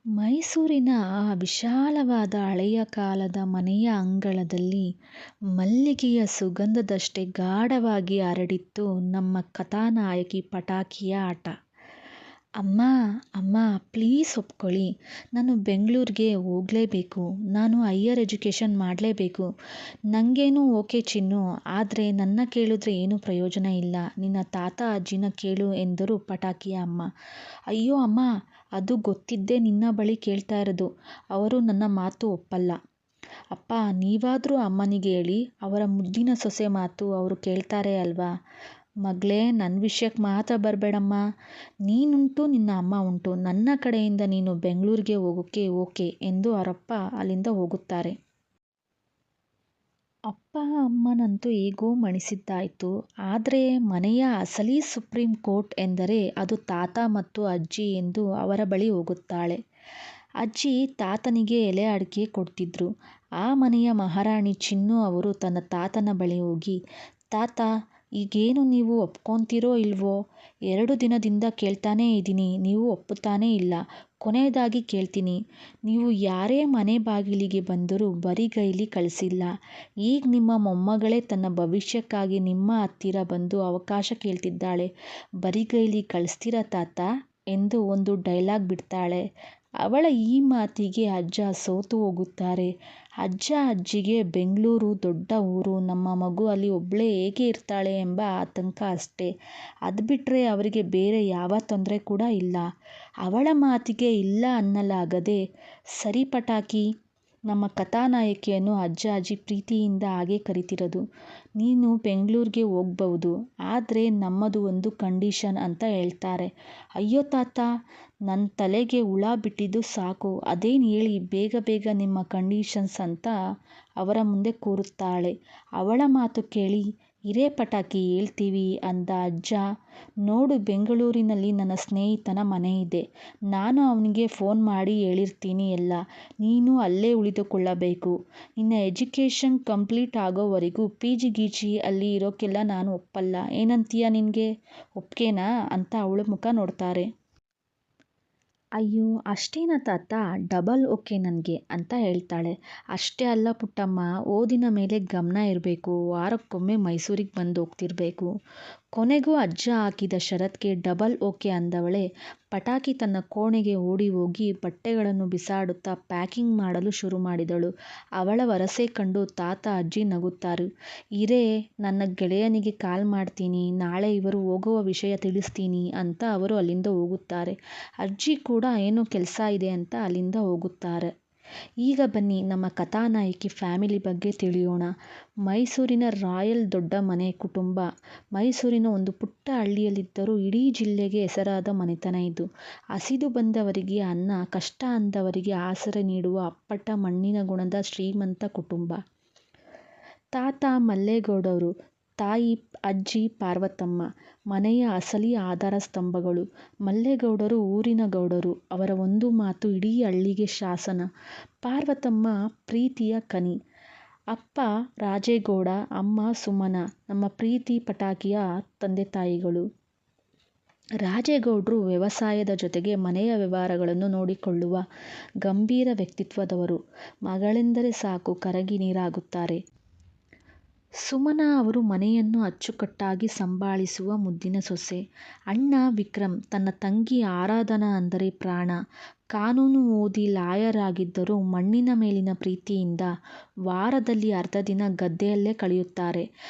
ಮೈಸೂರಿನ ಆ ವಿಶಾಲವಾದ ಹಳೆಯ ಕಾಲದ ಮನೆಯ ಅಂಗಳದಲ್ಲಿ ಮಲ್ಲಿಗೆಯ ಸುಗಂಧದಷ್ಟೇ ಗಾಢವಾಗಿ ಹರಡಿತ್ತು ನಮ್ಮ ಕಥಾನಾಯಕಿ ಪಟಾಕಿಯ ಆಟ. ಅಮ್ಮ, ಅಮ್ಮ, ಪ್ಲೀಸ್ ಒಪ್ಕೊಳ್ಳಿ, ನಾನು ಬೆಂಗಳೂರಿಗೆ ಹೋಗಲೇಬೇಕು. ನಾನು ಹೈಯರ್ ಎಜುಕೇಷನ್ ಮಾಡಲೇಬೇಕು. ನನಗೇನು ಓಕೆ ಚಿನ್ನು, ಆದರೆ ನನ್ನ ಕೇಳಿದ್ರೆ ಏನೂ ಪ್ರಯೋಜನ ಇಲ್ಲ. ನಿನ್ನ ತಾತ ಅಜ್ಜಿನ ಕೇಳು ಎಂದರು ಪಟಾಕಿಯ ಅಮ್ಮ. ಅಯ್ಯೋ ಅಮ್ಮ, ಅದು ಗೊತ್ತಿದ್ದೇ ನಿನ್ನ ಬಳಿ ಕೇಳ್ತಾ ಇರೋದು. ಅವರು ನನ್ನ ಮಾತು ಒಪ್ಪಲ್ಲ. ಅಪ್ಪ, ನೀವಾದರೂ ಅಮ್ಮನಿಗೆ ಹೇಳಿ, ಅವರ ಮುದ್ದಿನ ಸೊಸೆ ಮಾತು ಅವರು ಕೇಳ್ತಾರೆ ಅಲ್ವಾ. ಮಗಳೇ, ನನ್ನ ವಿಷಯಕ್ಕೆ ಮಾತ್ರ ಬರಬೇಡಮ್ಮ. ನೀನುಂಟು, ನಿನ್ನ ಅಮ್ಮ ಉಂಟು. ನನ್ನ ಕಡೆಯಿಂದ ನೀನು ಬೆಂಗಳೂರಿಗೆ ಹೋಗೋಕ್ಕೆ ಓಕೆ ಎಂದು ಅವರಪ್ಪ ಅಲ್ಲಿಂದ ಹೋಗುತ್ತಾರೆ. ಅಪ್ಪ ಅಮ್ಮನಂತೂ ಹೇಗೋ ಮಣಿಸಿದ್ದಾಯಿತು. ಆದರೆ ಮನೆಯ ಅಸಲಿ ಸುಪ್ರೀಂ ಕೋರ್ಟ್ ಎಂದರೆ ಅದು ತಾತ ಮತ್ತು ಅಜ್ಜಿ ಎಂದು ಅವರ ಬಳಿ ಹೋಗುತ್ತಾಳೆ. ಅಜ್ಜಿ ತಾತನಿಗೆ ಎಲೆ ಅಡಿಕೆ ಕೊಡ್ತಿದ್ರು. ಆ ಮನೆಯ ಮಹಾರಾಣಿ ಚಿನ್ನು ಅವರು ತನ್ನ ತಾತನ ಬಳಿ ಹೋಗಿ, ತಾತ, ಈಗೇನು ನೀವು ಒಪ್ಕೊತೀರೋ ಇಲ್ವೋ? 2 ದಿನದಿಂದ ಕೇಳ್ತಾನೇ ಇದ್ದೀನಿ, ನೀವು ಒಪ್ಪುತ್ತಾನೇ ಇಲ್ಲ. ಕೊನೆಯದಾಗಿ ಕೇಳ್ತೀನಿ, ನೀವು ಯಾರೇ ಮನೆ ಬಾಗಿಲಿಗೆ ಬಂದರೂ ಬರಿಗೈಲಿ ಕಳಿಸಿಲ್ಲ. ಈಗ ನಿಮ್ಮ ಮೊಮ್ಮಗಳೇ ತನ್ನ ಭವಿಷ್ಯಕ್ಕಾಗಿ ನಿಮ್ಮ ಹತ್ತಿರ ಬಂದು ಅವಕಾಶ ಕೇಳ್ತಿದ್ದಾಳೆ. ಬರಿಗೈಲಿ ಕಳಿಸ್ತೀರಾ ತಾತ ಎಂದು ಒಂದು ಡೈಲಾಗ್ ಬಿಡ್ತಾಳೆ. ಅವಳ ಈ ಮಾತಿಗೆ ಅಜ್ಜ ಸೋತು ಹೋಗುತ್ತಾರೆ. ಅಜ್ಜ ಅಜ್ಜಿಗೆ ಬೆಂಗಳೂರು ದೊಡ್ಡ ಊರು, ನಮ್ಮ ಮಗು ಅಲ್ಲಿ ಒಬ್ಬಳೇ ಹೇಗೆ ಇರ್ತಾಳೆ ಎಂಬ ಆತಂಕ ಅಷ್ಟೇ. ಅದು ಬಿಟ್ಟರೆ ಅವರಿಗೆ ಬೇರೆ ಯಾವ ತೊಂದರೆ ಕೂಡ ಇಲ್ಲ. ಅವಳ ಮಾತಿಗೆ ಇಲ್ಲ ಅನ್ನಲಾಗದೆ, ಸರಿ ಪಟಾಕಿ, ನಮ್ಮ ಕಥಾನಾಯಕಿಯನ್ನು ಅಜ್ಜ ಅಜ್ಜಿ ಪ್ರೀತಿಯಿಂದ ಹಾಗೆ ಕರಿತಿರೋದು. ನೀನು ಬೆಂಗಳೂರಿಗೆ ಹೋಗ್ಬಹುದು, ಆದರೆ ನಮ್ಮದು ಒಂದು ಕಂಡೀಷನ್ ಅಂತ ಹೇಳ್ತಾರೆ. ಅಯ್ಯೋ ತಾತ, ನನ್ನ ತಲೆಗೆ ಹುಳ ಬಿಟ್ಟಿದ್ದು ಸಾಕು, ಅದೇನು ಹೇಳಿ ಬೇಗ ಬೇಗ ನಿಮ್ಮ ಕಂಡೀಷನ್ಸ್ ಅಂತ ಅವರ ಮುಂದೆ ಕೂರುತ್ತಾಳೆ. ಅವಳ ಮಾತು ಕೇಳಿ, ಇರೇ ಪಟಾಕಿ ಹೇಳ್ತೀವಿ ಅಂದ ಅಜ್ಜ. ನೋಡು, ಬೆಂಗಳೂರಿನಲ್ಲಿ ನನ್ನ ಸ್ನೇಹಿತನ ಮನೆ ಇದೆ. ನಾನು ಅವನಿಗೆ ಫೋನ್ ಮಾಡಿ ಹೇಳಿರ್ತೀನಿ ಎಲ್ಲ. ನೀನು ಅಲ್ಲೇ ಉಳಿದುಕೊಳ್ಳಬೇಕು. ನಿನ್ನ ಎಜುಕೇಷನ್ ಕಂಪ್ಲೀಟ್ ಆಗೋವರೆಗೂ PG ಗೀಜಿ ಅಲ್ಲಿ ಇರೋಕ್ಕೆಲ್ಲ ನಾನು ಒಪ್ಪಲ್ಲ. ಏನಂತೀಯ, ನಿನಗೆ ಒಪ್ಗೆನಾ ಅಂತ ಅವಳ ಮುಖ ನೋಡ್ತಾರೆ. ಅಯ್ಯೋ ಅಷ್ಟೇನಾ ತಾತ, ಡಬಲ್ ಓಕೆ ನನಗೆ ಅಂತ ಹೇಳ್ತಾಳೆ. ಅಷ್ಟೇ ಅಲ್ಲ ಪುಟ್ಟಮ್ಮ, ಓದಿನ ಮೇಲೆ ಗಮನ ಇರಬೇಕು. ವಾರಕ್ಕೊಮ್ಮೆ ಮೈಸೂರಿಗೆ ಬಂದು ಹೋಗ್ತಿರ್ಬೇಕು. ಕೊನೆಗೂ ಅಜ್ಜ ಹಾಕಿದ ಷರತ್ತಿಗೆ ಡಬಲ್ ಓಕೆ ಅಂದವಳೆ. ಪಟಾಕಿ ತನ್ನ ಕೋಣೆಗೆ ಓಡಿ ಹೋಗಿ ಬಟ್ಟೆಗಳನ್ನು ಬಿಸಾಡುತ್ತಾ ಪ್ಯಾಕಿಂಗ್ ಮಾಡಲು ಶುರು ಮಾಡಿದಳು. ಅವಳ ವರಸೆ ಕಂಡು ತಾತ ಅಜ್ಜಿ ನಗುತ್ತಾರೆ. ಇರೇ, ನನ್ನ ಗೆಳೆಯನಿಗೆ ಕಾಲ್ ಮಾಡ್ತೀನಿ, ನಾಳೆ ಇವರು ಹೋಗುವ ವಿಷಯ ತಿಳಿಸ್ತೀನಿ ಅಂತ ಅವರು ಅಲ್ಲಿಂದ ಹೋಗುತ್ತಾರೆ. ಅಜ್ಜಿ ಕೂಡ ಏನೋ ಕೆಲಸ ಇದೆ ಅಂತ ಅಲ್ಲಿಂದ ಹೋಗುತ್ತಾರೆ. ಈಗ ಬನ್ನಿ ನಮ್ಮ ಕಥಾನಾಯಕಿ ಫ್ಯಾಮಿಲಿ ಬಗ್ಗೆ ತಿಳಿಯೋಣ. ಮೈಸೂರಿನ ರಾಯಲ್ ದೊಡ್ಡ ಮನೆ ಕುಟುಂಬ. ಮೈಸೂರಿನ ಒಂದು ಪುಟ್ಟ ಹಳ್ಳಿಯಲ್ಲಿದ್ದರೂ ಇಡೀ ಜಿಲ್ಲೆಗೆ ಹೆಸರಾದ ಮನೆತನ ಇದು. ಹಸಿದು ಬಂದವರಿಗೆ ಅನ್ನ, ಕಷ್ಟ ಅಂದವರಿಗೆ ಆಸರೆ ನೀಡುವ ಅಪ್ಪಟ ಮಣ್ಣಿನ ಗುಣದ ಶ್ರೀಮಂತ ಕುಟುಂಬ. ತಾತ ಮಲ್ಲೇಗೌಡರು, ತಾಯಿ ಅಜ್ಜಿ ಪಾರ್ವತಮ್ಮ ಮನೆಯ ಅಸಲಿ ಆಧಾರ ಸ್ತಂಭಗಳು. ಮಲ್ಲೇಗೌಡರು ಊರಿನ ಗೌಡರು. ಅವರ ಒಂದು ಮಾತು ಇಡೀ ಹಳ್ಳಿಗೆ ಶಾಸನ. ಪಾರ್ವತಮ್ಮ ಪ್ರೀತಿಯ ಕನಿ. ಅಪ್ಪ ರಾಜೇಗೌಡ, ಅಮ್ಮ ಸುಮನ, ನಮ್ಮ ಪ್ರೀತಿ ಪಟಾಕಿಯ ತಂದೆ ತಾಯಿಗಳು. ರಾಜೇಗೌಡರು ವ್ಯವಸಾಯದ ಜೊತೆಗೆ ಮನೆಯ ವ್ಯವಹಾರಗಳನ್ನು ನೋಡಿಕೊಳ್ಳುವ ಗಂಭೀರ ವ್ಯಕ್ತಿತ್ವದವರು. ಮಗಳೆಂದರೆ ಸಾಕು ಕರಗಿ ನೀರಾಗುತ್ತಾರೆ. ಸುಮನ ಅವರು ಮನೆಯನ್ನು ಅಚ್ಚುಕಟ್ಟಾಗಿ ಸಂಭಾಳಿಸುವ ಮುದ್ದಿನ ಸೊಸೆ. ಅಣ್ಣ ವಿಕ್ರಮ್, ತನ್ನ ತಂಗಿ ಆರಾಧನಾ ಅಂದರೆ ಪ್ರಾಣ. ಕಾನೂನು ಓದಿ ಲಾಯರ್ ಆಗಿದ್ದರೂ ಮಣ್ಣಿನ ಮೇಲಿನ ಪ್ರೀತಿಯಿಂದ ವಾರದಲ್ಲಿ ಅರ್ಧ ದಿನ ಗದ್ದೆಯಲ್ಲೇ ಕಳೆಯುತ್ತಾರೆ.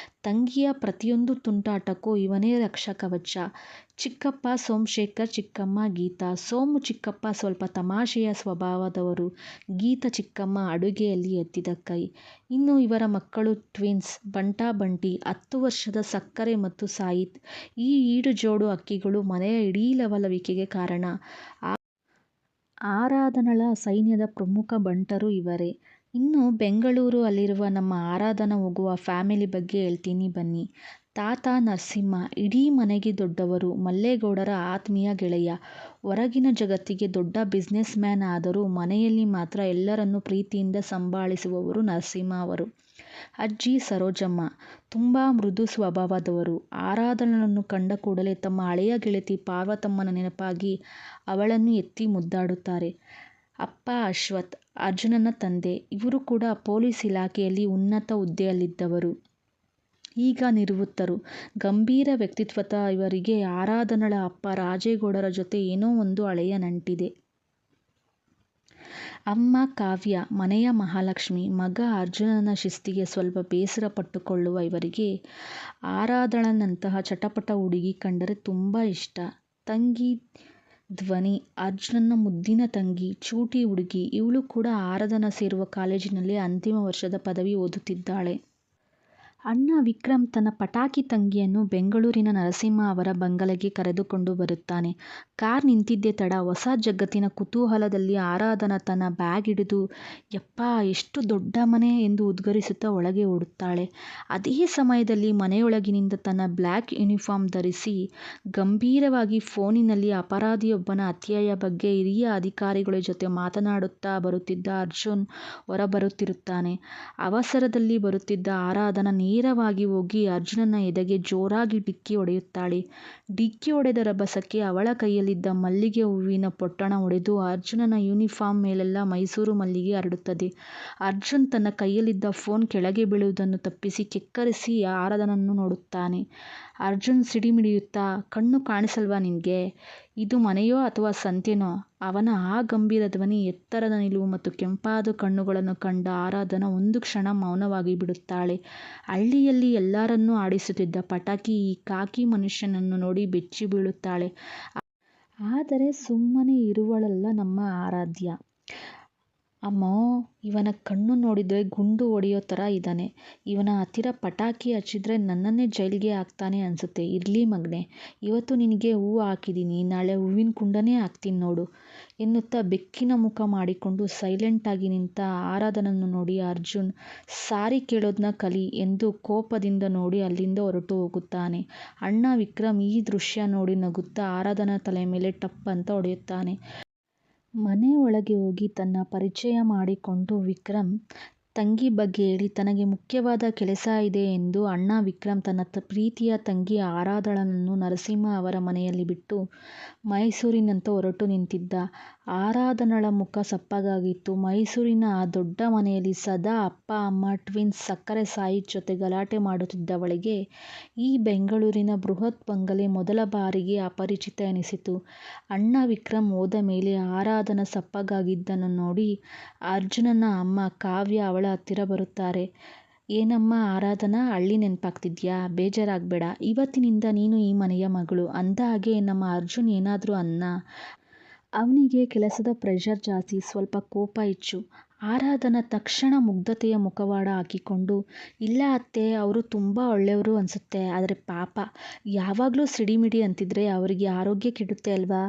ತಂಗಿಯ ಪ್ರತಿಯೊಂದು ತುಂಟಾಟಕ್ಕೂ ಇವನೇ ರಕ್ಷಕವಚ. ಚಿಕ್ಕಪ್ಪ ಸೋಮಶೇಖರ್, ಚಿಕ್ಕಮ್ಮ ಗೀತಾ. ಸೋಮು ಚಿಕ್ಕಪ್ಪ ಸ್ವಲ್ಪ ತಮಾಷೆಯ ಸ್ವಭಾವದವರು. ಗೀತಾ ಚಿಕ್ಕಮ್ಮ ಅಡುಗೆಯಲ್ಲಿ ಎತ್ತಿದ ಕೈ. ಇನ್ನು ಇವರ ಮಕ್ಕಳು ಟ್ವಿನ್ಸ್, ಬಂಟಾ ಬಂಟಿ. 10 ವರ್ಷದ ಸಕ್ಕರೆ ಮತ್ತು ಸಾಯಿತ್. ಈ ಈಡು ಜೋಡು ಹಕ್ಕಿಗಳು ಮನೆಯ ಇಡೀ ಲವಲವಿಕೆಗೆ ಕಾರಣ. ಆರಾಧನಳ ಸೈನ್ಯದ ಪ್ರಮುಖ ಬಂಟರು ಇವರೇ. ಇನ್ನು ಬೆಂಗಳೂರು ಅಲ್ಲಿರುವ ನಮ್ಮ ಆರಾಧನಾ ಹೋಗುವ ಫ್ಯಾಮಿಲಿ ಬಗ್ಗೆ ಹೇಳ್ತೀನಿ ಬನ್ನಿ. ತಾತ ನರಸಿಂಹ ಇಡೀ ಮನೆಗೆ ದೊಡ್ಡವರು. ಮಲ್ಲೇಗೌಡರ ಆತ್ಮೀಯ ಗೆಳೆಯ. ಹೊರಗಿನ ಜಗತ್ತಿಗೆ ದೊಡ್ಡ ಬಿಸ್ನೆಸ್ ಮ್ಯಾನ್ ಆದರೂ ಮನೆಯಲ್ಲಿ ಮಾತ್ರ ಎಲ್ಲರನ್ನೂ ಪ್ರೀತಿಯಿಂದ ಸಂಭಾಳಿಸುವವರು ನರಸಿಂಹ ಅವರು. ಅಜ್ಜಿ ಸರೋಜಮ್ಮ ತುಂಬ ಮೃದು ಸ್ವಭಾವದವರು. ಆರಾಧನಳನ್ನು ಕಂಡ ಕೂಡಲೇ ತಮ್ಮ ಹಳೆಯ ಗೆಳತಿ ಪಾರ್ವತಮ್ಮನ ನೆನಪಾಗಿ ಅವಳನ್ನು ಎತ್ತಿ ಮುದ್ದಾಡುತ್ತಾರೆ. ಅಪ್ಪ ಅಶ್ವಥ್, ಅರ್ಜುನನ ತಂದೆ. ಇವರು ಕೂಡ ಪೊಲೀಸ್ ಇಲಾಖೆಯಲ್ಲಿ ಉನ್ನತ ಹುದ್ದೆಯಲ್ಲಿದ್ದವರು. ಈಗ ನಿವೃತ್ತರು. ಗಂಭೀರ ವ್ಯಕ್ತಿತ್ವದ ಇವರಿಗೆ ಆರಾಧನಳ ಅಪ್ಪ ರಾಜೇಗೌಡರ ಜೊತೆ ಏನೋ ಒಂದು ಹಳೆಯ ನಂಟಿದೆ. ಅಮ್ಮ ಕಾವ್ಯ ಮನೆಯ ಮಹಾಲಕ್ಷ್ಮಿ. ಮಗ ಅರ್ಜುನನ ಶಿಸ್ತಿಗೆ ಸ್ವಲ್ಪ ಬೇಸರ ಪಟ್ಟುಕೊಳ್ಳುವ ಇವರಿಗೆ ಆರಾಧನಳಂತಹ ಚಟಪಟ ಹುಡುಗಿ ಕಂಡರೆ ತುಂಬ ಇಷ್ಟ. ತಂಗಿ ಧ್ವನಿ ಅರ್ಜುನನ ಮುದ್ದಿನ ತಂಗಿ, ಚೂಟಿ ಹುಡುಗಿ. ಇವಳು ಕೂಡ ಆರಾಧನ ಸೇರುವ ಕಾಲೇಜಿನಲ್ಲಿ ಅಂತಿಮ ವರ್ಷದ ಪದವಿ ಓದುತ್ತಿದ್ದಾಳೆ. ಅಣ್ಣ ವಿಕ್ರಮ್ ತನ್ನ ಪಟಾಕಿ ತಂಗಿಯನ್ನು ಬೆಂಗಳೂರಿನ ನರಸಿಂಹ ಅವರ ಬಂಗಲೆಗೆ ಕರೆದುಕೊಂಡು ಬರುತ್ತಾನೆ. ಕಾರ್ ನಿಂತಿದ್ದೇ ತಡ. ಹೊಸ ಜಗತ್ತಿನ ಕುತೂಹಲದಲ್ಲಿ ಆರಾಧನಾ ತನ್ನ ಬ್ಯಾಗ್ ಹಿಡಿದು ಯಪ್ಪಾ ಎಷ್ಟು ದೊಡ್ಡ ಮನೆ ಎಂದು ಉದ್ಗರಿಸುತ್ತಾ ಒಳಗೆ ಓಡುತ್ತಾಳೆ. ಅದೇ ಸಮಯದಲ್ಲಿ ಮನೆಯೊಳಗಿನಿಂದ ತನ್ನ ಬ್ಲ್ಯಾಕ್ ಯೂನಿಫಾರ್ಮ್ ಧರಿಸಿ ಗಂಭೀರವಾಗಿ ಫೋನಿನಲ್ಲಿ ಅಪರಾಧಿಯೊಬ್ಬನ ಹತ್ಯೆಯ ಬಗ್ಗೆ ಹಿರಿಯ ಅಧಿಕಾರಿಗಳ ಜೊತೆ ಮಾತನಾಡುತ್ತಾ ಬರುತ್ತಿದ್ದ ಅರ್ಜುನ್ ಹೊರಬರುತ್ತಿರುತ್ತಾನೆ. ಅವಸರದಲ್ಲಿ ಬರುತ್ತಿದ್ದ ಆರಾಧನಾ ನೇರವಾಗಿ ಹೋಗಿ ಅರ್ಜುನನ ಎದೆಗೆ ಜೋರಾಗಿ ಡಿಕ್ಕಿ ಹೊಡೆಯುತ್ತಾಳೆ. ಡಿಕ್ಕಿ ಹೊಡೆದ ರಭಸಕ್ಕೆ ಅವಳ ಕೈಯಲ್ಲಿದ್ದ ಮಲ್ಲಿಗೆ ಹೂವಿನ ಪೊಟ್ಟಣ ಒಡೆದು ಅರ್ಜುನನ ಯೂನಿಫಾರ್ಮ್ ಮೇಲೆಲ್ಲ ಮೈಸೂರು ಮಲ್ಲಿಗೆ ಹರಡುತ್ತದೆ. ಅರ್ಜುನ್ ತನ್ನ ಕೈಯಲ್ಲಿದ್ದ ಫೋನ್ ಕೆಳಗೆ ಬೀಳುವುದನ್ನು ತಪ್ಪಿಸಿ ಕೆಕ್ಕರಿಸಿ ಆರಾಧನನ್ನು ನೋಡುತ್ತಾನೆ. ಅರ್ಜುನ್ ಸಿಡಿಮಿಡಿಯುತ್ತಾ, ಕಣ್ಣು ಕಾಣಿಸಲ್ವಾ ನಿನ್ಗೆ? ಇದು ಮನೆಯೋ ಅಥವಾ ಸಂತೆನೋ? ಅವನ ಆ ಗಂಭೀರ ಧ್ವನಿ, ಎತ್ತರದ ನಿಲುವು ಮತ್ತು ಕೆಂಪಾದ ಕಣ್ಣುಗಳನ್ನು ಕಂಡ ಆರಾಧನಾ ಒಂದು ಕ್ಷಣ ಮೌನವಾಗಿ ಬಿಡುತ್ತಾಳೆ. ಹಳ್ಳಿಯಲ್ಲಿ ಎಲ್ಲರನ್ನೂ ಆಡಿಸುತ್ತಿದ್ದ ಪಟಾಕಿ ಈ ಖಾಕಿ ಮನುಷ್ಯನನ್ನು ನೋಡಿ ಬೆಚ್ಚಿ ಬೀಳುತ್ತಾಳೆ. ಆದರೆ ಸುಮ್ಮನೆ ಇರುವಳಲ್ಲ ನಮ್ಮ ಆರಾಧ್ಯ. ಅಮ್ಮೋ, ಇವನ ಕಣ್ಣು ನೋಡಿದ್ರೆ ಗುಂಡು ಹೊಡೆಯೋ ಥರ ಇದ್ದಾನೆ. ಇವನ ಹತ್ತಿರ ಪಟಾಕಿ ಹಚ್ಚಿದ್ರೆ ನನ್ನನ್ನೇ ಜೈಲ್ಗೆ ಹಾಕ್ತಾನೆ ಅನ್ಸುತ್ತೆ. ಇರ್ಲಿ ಮಗ್ನೆ, ಇವತ್ತು ನಿನಗೆ ಹೂವು ಹಾಕಿದ್ದೀನಿ, ನಾಳೆ ಹೂವಿನ ಕುಂಡನೇ ಹಾಕ್ತೀನಿ ನೋಡು ಎನ್ನುತ್ತಾ ಬೆಕ್ಕಿನ ಮುಖ ಮಾಡಿಕೊಂಡು ಸೈಲೆಂಟಾಗಿ ನಿಂತ ಆರಾಧನನ್ನು ನೋಡಿ ಅರ್ಜುನ್, ಸಾರಿ ಕೇಳೋದನ್ನ ಕಲಿ ಎಂದು ಕೋಪದಿಂದ ನೋಡಿ ಅಲ್ಲಿಂದ ಹೊರಟು ಹೋಗುತ್ತಾನೆ. ಅಣ್ಣ ವಿಕ್ರಮ್ ಈ ದೃಶ್ಯ ನೋಡಿ ನಗುತ್ತಾ ಆರಾಧನಾ ತಲೆ ಮೇಲೆ ಟಪ್ ಅಂತ ಹೊಡೆಯುತ್ತಾನೆ. ಮನೆ ಒಳಗೆ ಹೋಗಿ ತನ್ನ ಪರಿಚಯ ಮಾಡಿಕೊಂಡು ವಿಕ್ರಮ್ ತಂಗಿ ಬಗ್ಗೆ ಹೇಳಿ ತನಗೆ ಮುಖ್ಯವಾದ ಕೆಲಸ ಇದೆ ಎಂದು ಅಣ್ಣ ವಿಕ್ರಮ್ ತನ್ನ ಪ್ರೀತಿಯ ತಂಗಿ ಆರಾಧಳನನ್ನು ನರಸಿಂಹ ಅವರ ಮನೆಯಲ್ಲಿ ಬಿಟ್ಟು ಮೈಸೂರಿನತ್ತ ಹೊರಟು ನಿಂತಿದ್ದ. ಆರಾಧನಳ ಮುಖ ಸಪ್ಪಗಾಗಿತ್ತು. ಮೈಸೂರಿನ ಆ ದೊಡ್ಡ ಮನೆಯಲ್ಲಿ ಸದಾ ಅಪ್ಪ ಅಮ್ಮ ಟ್ವಿನ್ಸ್ ಸಕ್ಕರೆ ಸಾಯಿ ಜೊತೆ ಗಲಾಟೆ ಮಾಡುತ್ತಿದ್ದವಳಿಗೆ ಈ ಬೆಂಗಳೂರಿನ ಬೃಹತ್ ಬಂಗಲೆ ಮೊದಲ ಬಾರಿಗೆ ಅಪರಿಚಿತ ಎನಿಸಿತು. ಅಣ್ಣ ವಿಕ್ರಮ್ ಹೋದ ಮೇಲೆ ಆರಾಧನಾ ಸಪ್ಪಗಾಗಿದ್ದನ್ನು ನೋಡಿ ಅರ್ಜುನನ ಅಮ್ಮ ಕಾವ್ಯ ಅವಳ ಹತ್ತಿರ ಬರುತ್ತಾರೆ. ಏನಮ್ಮ ಆರಾಧನಾ, ಹಳ್ಳಿ ನೆನಪಾಗ್ತಿದ್ಯಾ? ಬೇಜಾರಾಗಬೇಡ, ಇವತ್ತಿನಿಂದ ನೀನು ಈ ಮನೆಯ ಮಗಳು. ಅಂದಹಾಗೆ ನಮ್ಮ ಅರ್ಜುನ್ ಏನಾದರೂ ಅನ್ನ. ಅವನಿಗೆ ಕೆಲಸದ ಪ್ರೆಷರ್ ಜಾಸ್ತಿ, ಸ್ವಲ್ಪ ಕೋಪ ಹೆಚ್ಚು. ಆರಾಧನಾ ತಕ್ಷಣ ಮುಗ್ಧತೆಯ ಮುಖವಾಡ ಹಾಕಿಕೊಂಡು, ಇಲ್ಲ ಅತ್ತೆ, ಅವರು ತುಂಬ ಒಳ್ಳೆಯವರು ಅನಿಸುತ್ತೆ. ಆದರೆ ಪಾಪ, ಯಾವಾಗಲೂ ಸಿಡಿಮಿಡಿ ಅಂತಿದ್ರೆ ಅವರಿಗೆ ಆರೋಗ್ಯ ಕೆಡುತ್ತೆ ಅಲ್ವಾ?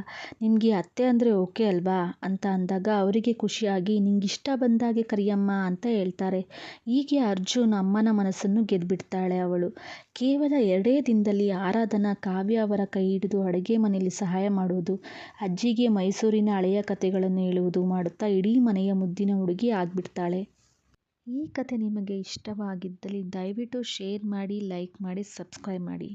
ನಿಮಗೆ ಅತ್ತೆ ಅಂದರೆ ಓಕೆ ಅಲ್ವಾ ಅಂತ ಅಂದಾಗ ಅವರಿಗೆ ಖುಷಿಯಾಗಿ, ನಿಂಗಿಷ್ಟ ಬಂದಾಗೆ ಕರಿಯಮ್ಮ ಅಂತ ಹೇಳ್ತಾರೆ. ಹೀಗೆ ಅರ್ಜುನ್ ಅಮ್ಮನ ಮನಸ್ಸನ್ನು ಗೆದ್ದುಬಿಡ್ತಾಳೆ ಅವಳು. ಕೇವಲ 2 ದಿನದಲ್ಲಿ ಆರಾಧನಾ ಕಾವ್ಯ ಅವರ ಕೈ ಹಿಡಿದು ಅಡುಗೆ ಮನೆಯಲ್ಲಿ ಸಹಾಯ ಮಾಡುವುದು, ಅಜ್ಜಿಗೆ ಮೈಸೂರಿನ ಹಳೆಯ ಕಥೆಗಳನ್ನು ಹೇಳುವುದು ಮಾಡುತ್ತಾ ಇಡೀ ಮನೆಯ ಮುದ್ದಿನ ಹುಡುಗಿ ಆಗ್ಬಿಡ್ತಾಳೆ. ಈ ಕಥೆ ನಿಮಗೆ ಇಷ್ಟವಾಗಿದ್ದಲ್ಲಿ ದಯವಿಟ್ಟು ಶೇರ್ ಮಾಡಿ, ಲೈಕ್ ಮಾಡಿ, ಸಬ್ಸ್ಕ್ರೈಬ್ ಮಾಡಿ.